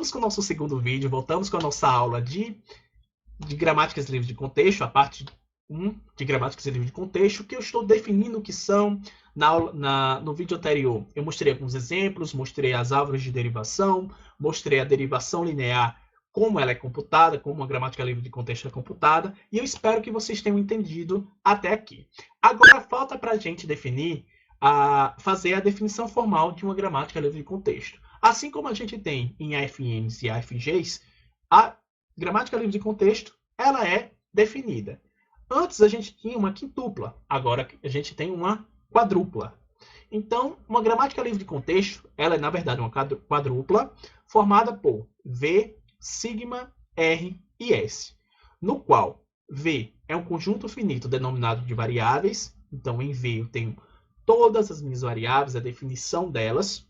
voltamos com o nosso segundo vídeo, voltamos com a nossa aula de gramáticas livres de contexto, a parte 1 de gramáticas livres de contexto, que eu estou definindo o que são. No vídeo anterior, eu mostrei alguns exemplos, mostrei as árvores de derivação, mostrei a derivação linear, como ela é computada, como a gramática livre de contexto é computada, e eu espero que vocês tenham entendido até aqui. Agora, falta para a gente definir, fazer a definição formal de uma gramática livre de contexto. Assim como a gente tem em AFMs e AFGs, a gramática livre de contexto, ela é definida. Antes a gente tinha uma quintupla, agora a gente tem uma quadrupla. Então, uma gramática livre de contexto, ela é na verdade uma quadrupla formada por V, sigma, R e S, no qual V é um conjunto finito denominado de variáveis. Então, em V eu tenho todas as minhas variáveis, a definição delas.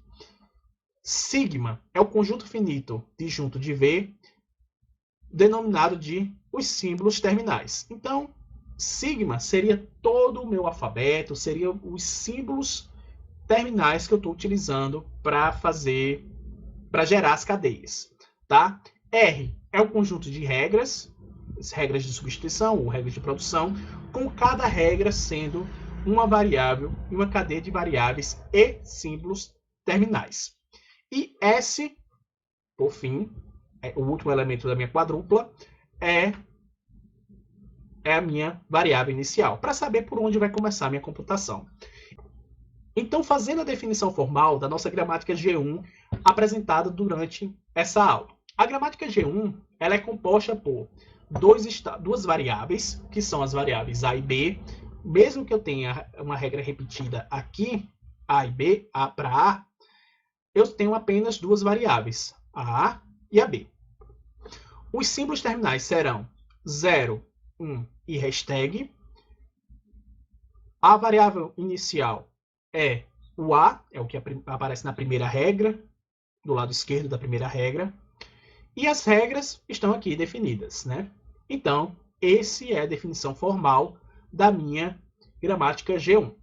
Sigma é o conjunto finito disjunto de V, denominado de os símbolos terminais. Então, sigma seria todo o meu alfabeto, seria os símbolos terminais que eu estou utilizando para gerar as cadeias, tá? R é o conjunto de regras, regras de substituição ou regras de produção, com cada regra sendo uma variável e uma cadeia de variáveis e símbolos terminais. E S, por fim, o último elemento da minha quadrupla, é a minha variável inicial, para saber por onde vai começar a minha computação. Então, fazendo a definição formal da nossa gramática G1 apresentada durante essa aula. A gramática G1 ela é composta por duas variáveis, que são as variáveis A e B. Mesmo que eu tenha uma regra repetida aqui, A e B, A para A, eu tenho apenas duas variáveis, a A e a B. Os símbolos terminais serão 0, 1 e hashtag. A variável inicial é o A, é o que aparece na primeira regra, do lado esquerdo da primeira regra. E as regras estão aqui definidas, né? Então, essa é a definição formal da minha gramática G1.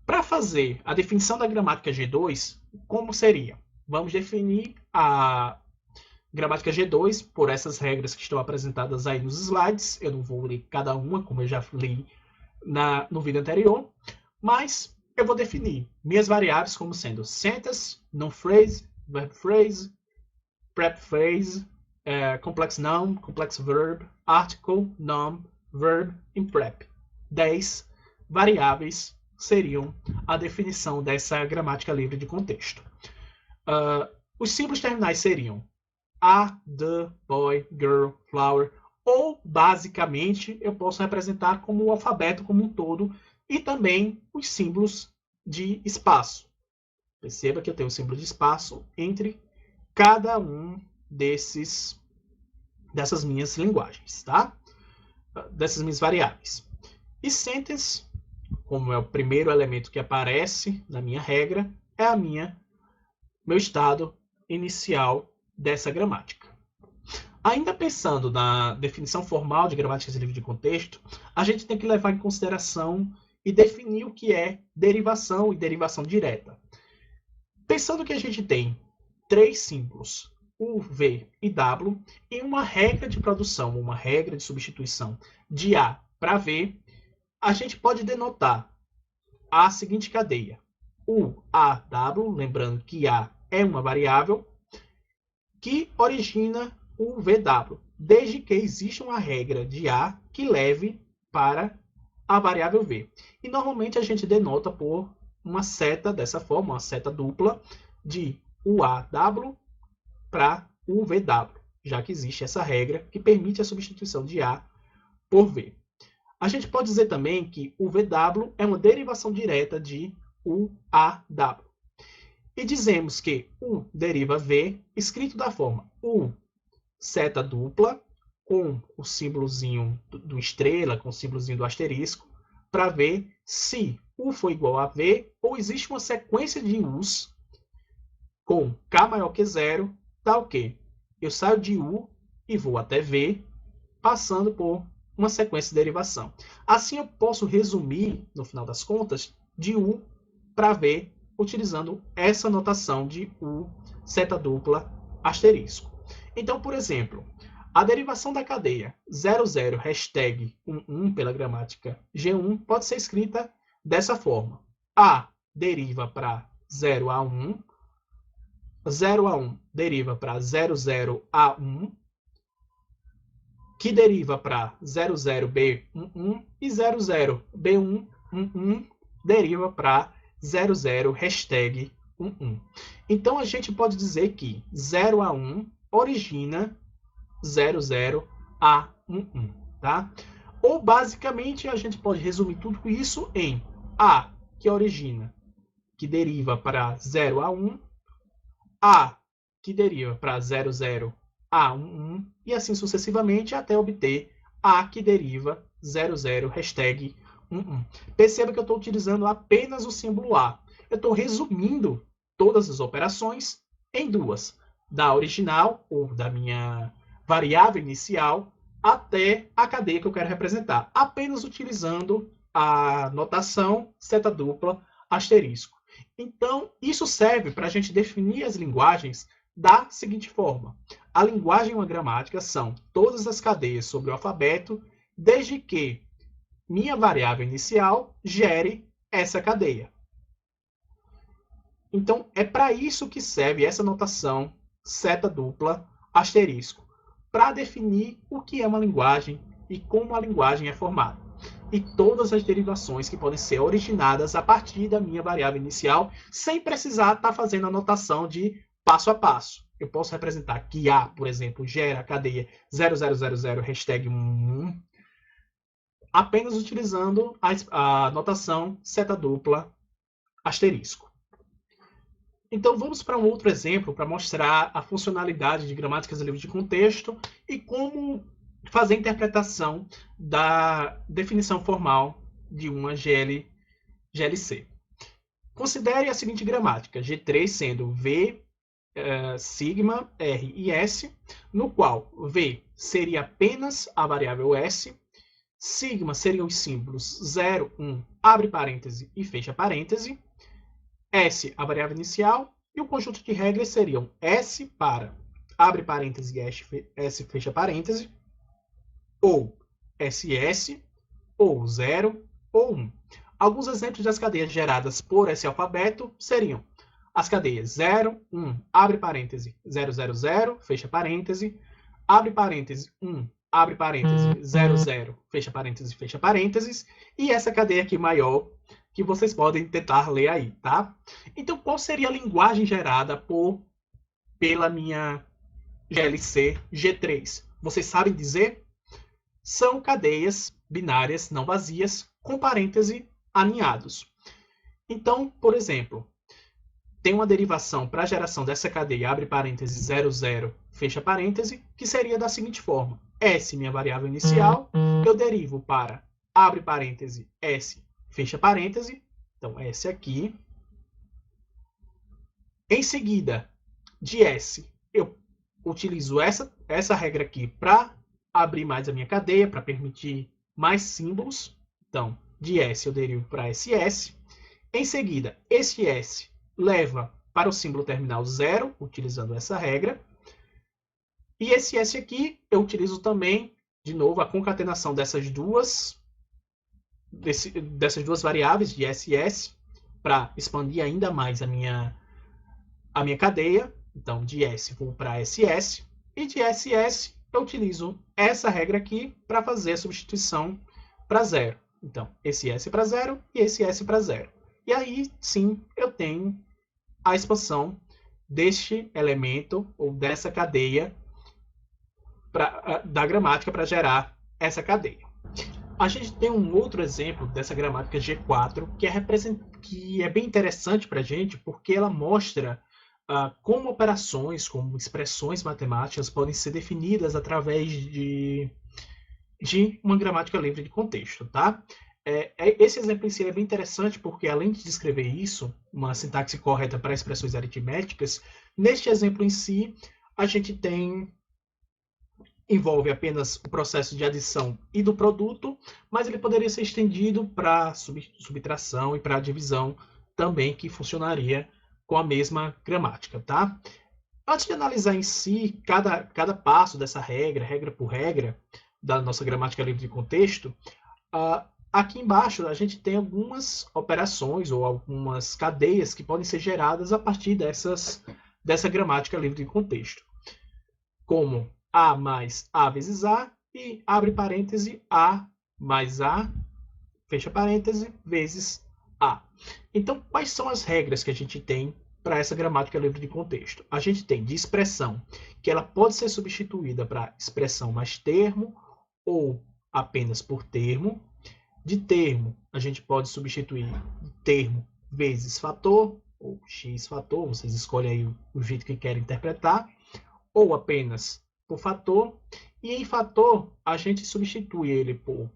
Para fazer a definição da gramática G2, como seria? Vamos definir a gramática G2 por essas regras que estão apresentadas aí nos slides. Eu não vou ler cada uma, como eu já li no vídeo anterior, mas eu vou definir minhas variáveis como sendo sentence, noun phrase, verb phrase, prep phrase, complex noun, complex verb, article, noun, verb e prep. 10 variáveis seriam a definição dessa gramática livre de contexto. Os símbolos terminais seriam a, the, boy, girl, flower, ou basicamente eu posso representar como o alfabeto como um todo e também os símbolos de espaço. Perceba que eu tenho um símbolo de espaço entre cada um dessas minhas linguagens, tá? Dessas minhas variáveis. E sentence, como é o primeiro elemento que aparece na minha regra, é meu estado inicial dessa gramática. Ainda pensando na definição formal de gramáticas livres de contexto, a gente tem que levar em consideração e definir o que é derivação e derivação direta. Pensando que a gente tem três símbolos, U, V e W, e uma regra de produção, uma regra de substituição de A para V, a gente pode denotar a seguinte cadeia. U, A, W, lembrando que A é uma variável, que origina o VW, desde que exista uma regra de A que leve para a variável V. E normalmente a gente denota por uma seta dessa forma, uma seta dupla de UAW para UVW, já que existe essa regra que permite a substituição de A por V. A gente pode dizer também que o VW é uma derivação direta de UAW. E dizemos que U deriva V, escrito da forma U seta dupla, com o símbolozinho do estrela, com o símbolozinho do asterisco, para ver se U for igual a V, ou existe uma sequência de U's com K maior que zero, tal que eu saio de U e vou até V, passando por uma sequência de derivação. Assim eu posso resumir, no final das contas, de U para V, utilizando essa notação de U seta dupla asterisco. Então, por exemplo, a derivação da cadeia 00 hashtag 11 pela gramática G1 pode ser escrita dessa forma. A deriva para 0 a 1, 0 a 1 deriva para 00 a 1, que deriva para 00B11 e 00B111 deriva para 00 hashtag 11. Então, a gente pode dizer que 0 a 1 origina 00 a 11, tá? Ou, basicamente, a gente pode resumir tudo isso em A, que origina, que deriva para 0 a 1, A, que deriva para 00 a 11, e assim sucessivamente até obter A, que deriva 00 hashtag 11. Perceba que eu estou utilizando apenas o símbolo A. Eu estou resumindo todas as operações em duas, da original, ou da minha variável inicial, até a cadeia que eu quero representar, apenas utilizando a notação seta dupla asterisco. Então, isso serve para a gente definir as linguagens da seguinte forma. A linguagem e uma gramática são todas as cadeias sobre o alfabeto, desde que minha variável inicial gere essa cadeia. Então, é para isso que serve essa notação seta dupla asterisco, para definir o que é uma linguagem e como a linguagem é formada. E todas as derivações que podem ser originadas a partir da minha variável inicial, sem precisar estar fazendo a notação de passo a passo. Eu posso representar que A, por exemplo, gera a cadeia 0000 hashtag 11, apenas utilizando a notação seta dupla asterisco. Então, vamos para um outro exemplo para mostrar a funcionalidade de gramáticas livres de contexto e como fazer a interpretação da definição formal de uma GLC. Considere a seguinte gramática, G3 sendo V, sigma, R e S, no qual V seria apenas a variável S, sigma seriam os símbolos 0, 1, abre parêntese e fecha parêntese, S, a variável inicial, e o conjunto de regras seriam S para abre parêntese e S fecha parêntese, ou SS, ou 0, ou 1. Alguns exemplos das cadeias geradas por esse alfabeto seriam as cadeias 0, 1, abre parêntese, 000, fecha parêntese, abre parêntese, 1, abre parêntese, 00, fecha parênteses, e essa cadeia aqui maior, que vocês podem tentar ler aí, tá? Então, qual seria a linguagem gerada pela minha GLC G3? Vocês sabem dizer? São cadeias binárias não vazias com parêntese alinhados. Então, por exemplo, tem uma derivação para a geração dessa cadeia, abre parêntese 00, fecha parêntese, que seria da seguinte forma. S, minha variável inicial, eu derivo para abre parêntese S, fecha parêntese, então S aqui. Em seguida, de S, eu utilizo essa regra aqui para abrir mais a minha cadeia, para permitir mais símbolos. Então, de S eu derivo para SS. Em seguida, esse S leva para o símbolo terminal 0, utilizando essa regra. E esse S aqui, eu utilizo também, de novo, a concatenação dessas duas variáveis de SS para expandir ainda mais a minha cadeia. Então, de S vou para SS. E de SS eu utilizo essa regra aqui para fazer a substituição para 0. Então, esse S para 0 e esse S para 0. E aí, sim, eu tenho a expansão deste elemento ou dessa cadeia da gramática para gerar essa cadeia. A gente tem um outro exemplo dessa gramática G4 que é bem interessante para a gente porque ela mostra como operações, como expressões matemáticas podem ser definidas através de uma gramática livre de contexto, tá? Esse exemplo em si é bem interessante porque, além de descrever isso, uma sintaxe correta para expressões aritméticas, neste exemplo em si, a gente envolve apenas o processo de adição e do produto, mas ele poderia ser estendido para subtração e para divisão também, que funcionaria com a mesma gramática, tá? Antes de analisar em si cada passo dessa regra por regra, da nossa gramática livre de contexto, aqui embaixo a gente tem algumas operações ou algumas cadeias que podem ser geradas a partir dessa gramática livre de contexto, como A mais A vezes A e abre parêntese A mais A, fecha parêntese, vezes A. Então, quais são as regras que a gente tem para essa gramática livre de contexto? A gente tem de expressão, que ela pode ser substituída para expressão mais termo ou apenas por termo. De termo, a gente pode substituir termo vezes fator, ou x fator, vocês escolhem aí o jeito que querem interpretar, ou apenas por fator. E em fator, a gente substitui ele por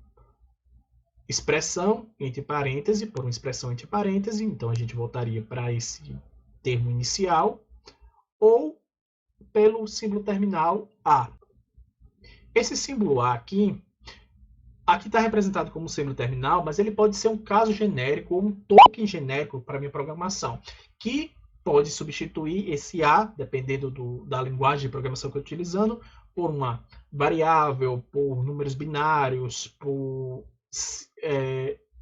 expressão entre parênteses, por uma expressão entre parênteses, então a gente voltaria para esse termo inicial, ou pelo símbolo terminal A. Esse símbolo A aqui está representado como símbolo terminal, mas ele pode ser um caso genérico ou um token genérico para a minha programação, que pode substituir esse A, dependendo da linguagem de programação que eu estou utilizando, por uma variável, por números binários, por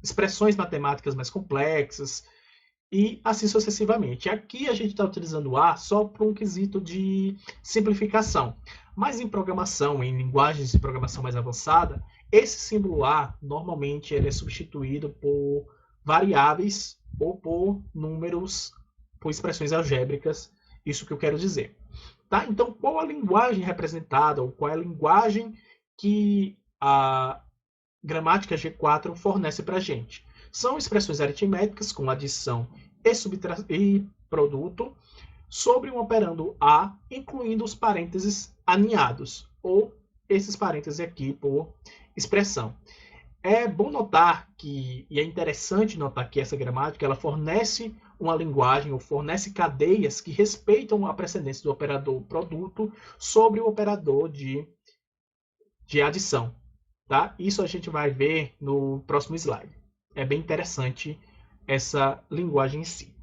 expressões matemáticas mais complexas, e assim sucessivamente. Aqui a gente está utilizando o A só para um quesito de simplificação. Mas em programação, em linguagens de programação mais avançada, esse símbolo A, normalmente, ele é substituído por variáveis ou por números, por expressões algébricas, isso que eu quero dizer. Tá? Então, qual a linguagem representada, ou qual é a linguagem que a gramática G4 fornece para a gente? São expressões aritméticas com adição e produto sobre um operando A, incluindo os parênteses aninhados, ou esses parênteses aqui por expressão. É bom notar que, e é interessante notar que essa gramática ela fornece uma linguagem ou fornece cadeias que respeitam a precedência do operador produto sobre o operador de adição. Tá? Isso a gente vai ver no próximo slide. É bem interessante essa linguagem em si.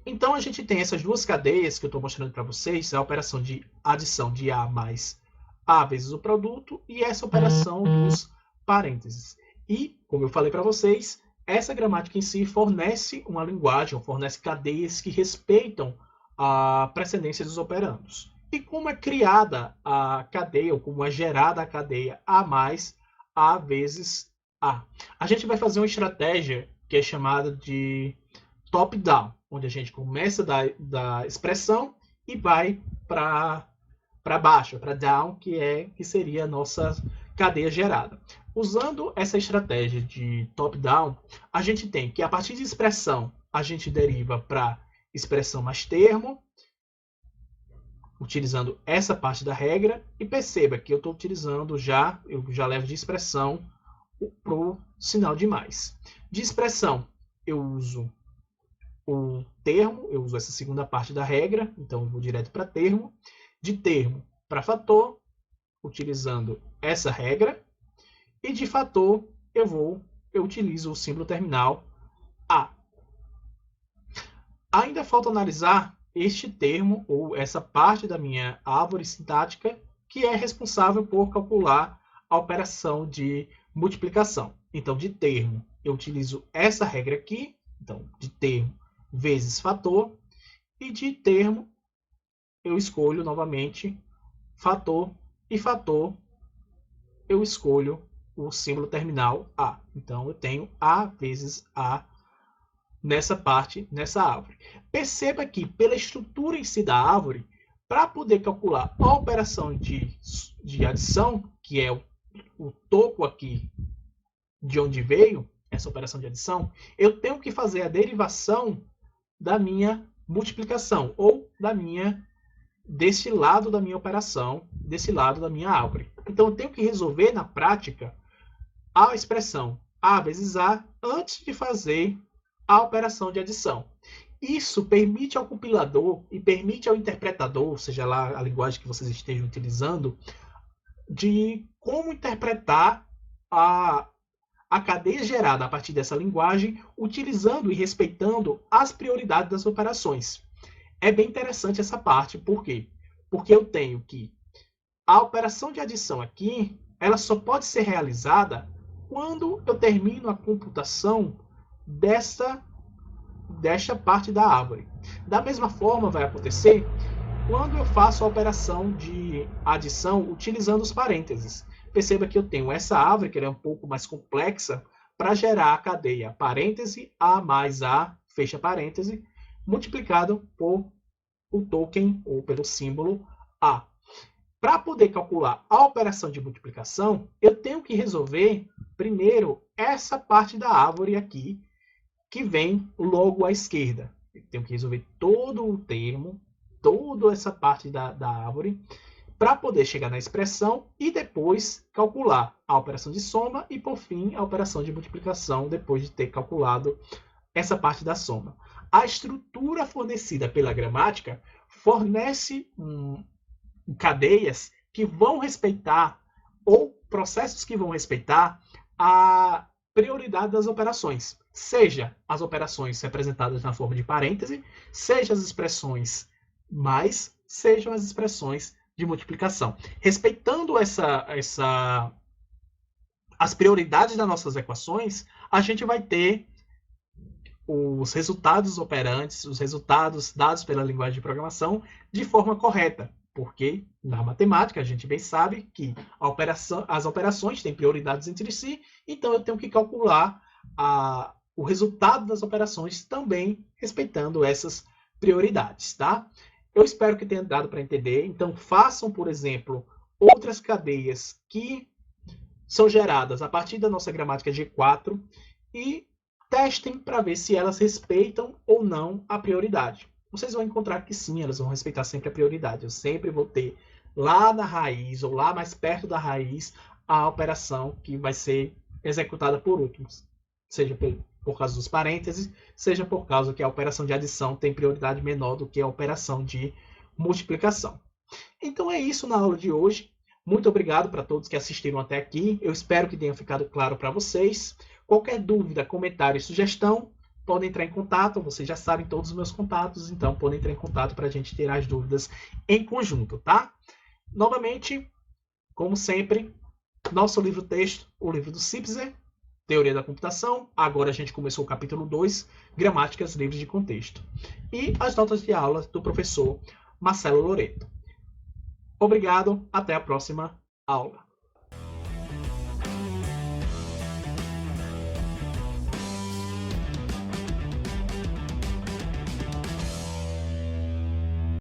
Então, a gente tem essas duas cadeias que eu estou mostrando para vocês, a operação de adição de A mais A vezes o produto e essa operação dos parênteses. E, como eu falei para vocês, essa gramática em si fornece uma linguagem, ou fornece cadeias que respeitam a precedência dos operandos. E como é criada a cadeia, ou como é gerada a cadeia A mais A vezes A? A gente vai fazer uma estratégia que é chamada de top-down, onde a gente começa da expressão e vai para baixo, para down, que seria a nossa cadeia gerada. Usando essa estratégia de top-down, a gente tem que, a partir de expressão, a gente deriva para expressão mais termo, utilizando essa parte da regra, e perceba que eu estou utilizando eu já levo de expressão para o sinal de mais. De expressão, eu uso o termo, eu uso essa segunda parte da regra, então eu vou direto para termo. De termo para fator, utilizando essa regra. E de fator, eu utilizo o símbolo terminal A. Ainda falta analisar este termo, ou essa parte da minha árvore sintática, que é responsável por calcular a operação de multiplicação. Então, de termo, eu utilizo essa regra aqui, então, de termo vezes fator, e de termo eu escolho novamente fator, e fator eu escolho o símbolo terminal A. Então eu tenho A vezes A nessa parte, nessa árvore. Perceba que pela estrutura em si da árvore, para poder calcular a operação de adição, que é o topo aqui de onde veio essa operação de adição, eu tenho que fazer a derivação da minha multiplicação, ou desse lado da minha operação, desse lado da minha árvore. Então, eu tenho que resolver na prática a expressão A vezes A antes de fazer a operação de adição. Isso permite ao compilador e permite ao interpretador, seja lá a linguagem que vocês estejam utilizando, de como interpretar a cadeia gerada a partir dessa linguagem, utilizando e respeitando as prioridades das operações. É bem interessante essa parte, por quê? Porque eu tenho que a operação de adição aqui, ela só pode ser realizada quando eu termino a computação desta parte da árvore. Da mesma forma vai acontecer quando eu faço a operação de adição utilizando os parênteses. Perceba que eu tenho essa árvore, que é um pouco mais complexa, para gerar a cadeia parêntese A mais A, fecha parêntese, multiplicado por o token, ou pelo símbolo A. Para poder calcular a operação de multiplicação, eu tenho que resolver primeiro essa parte da árvore aqui, que vem logo à esquerda. Eu tenho que resolver todo o termo, toda essa parte da árvore, para poder chegar na expressão e depois calcular a operação de soma e, por fim, a operação de multiplicação, depois de ter calculado essa parte da soma. A estrutura fornecida pela gramática fornece cadeias que vão respeitar, ou processos que vão respeitar, a prioridade das operações. Seja as operações representadas na forma de parêntese, seja as expressões mais, sejam as expressões de multiplicação. Respeitando as prioridades das nossas equações, a gente vai ter os resultados operantes, os resultados dados pela linguagem de programação de forma correta. Porque na matemática a gente bem sabe que as operações têm prioridades entre si, então eu tenho que calcular o resultado das operações também respeitando essas prioridades, tá? Eu espero que tenha dado para entender. Então façam, por exemplo, outras cadeias que são geradas a partir da nossa gramática G4 e testem para ver se elas respeitam ou não a prioridade. Vocês vão encontrar que sim, elas vão respeitar sempre a prioridade. Eu sempre vou ter lá na raiz, ou lá mais perto da raiz, a operação que vai ser executada por último. Seja por causa dos parênteses, seja por causa que a operação de adição tem prioridade menor do que a operação de multiplicação. Então é isso na aula de hoje. Muito obrigado para todos que assistiram até aqui. Eu espero que tenha ficado claro para vocês. Qualquer dúvida, comentário e sugestão, podem entrar em contato. Vocês já sabem todos os meus contatos, então podem entrar em contato para a gente ter as dúvidas em conjunto, tá? Novamente, como sempre, nosso livro-texto, o livro do Cipser, Teoria da Computação. Agora a gente começou o capítulo 2, Gramáticas Livres de Contexto. E as notas de aula do professor Marcelo Loreto. Obrigado, até a próxima aula.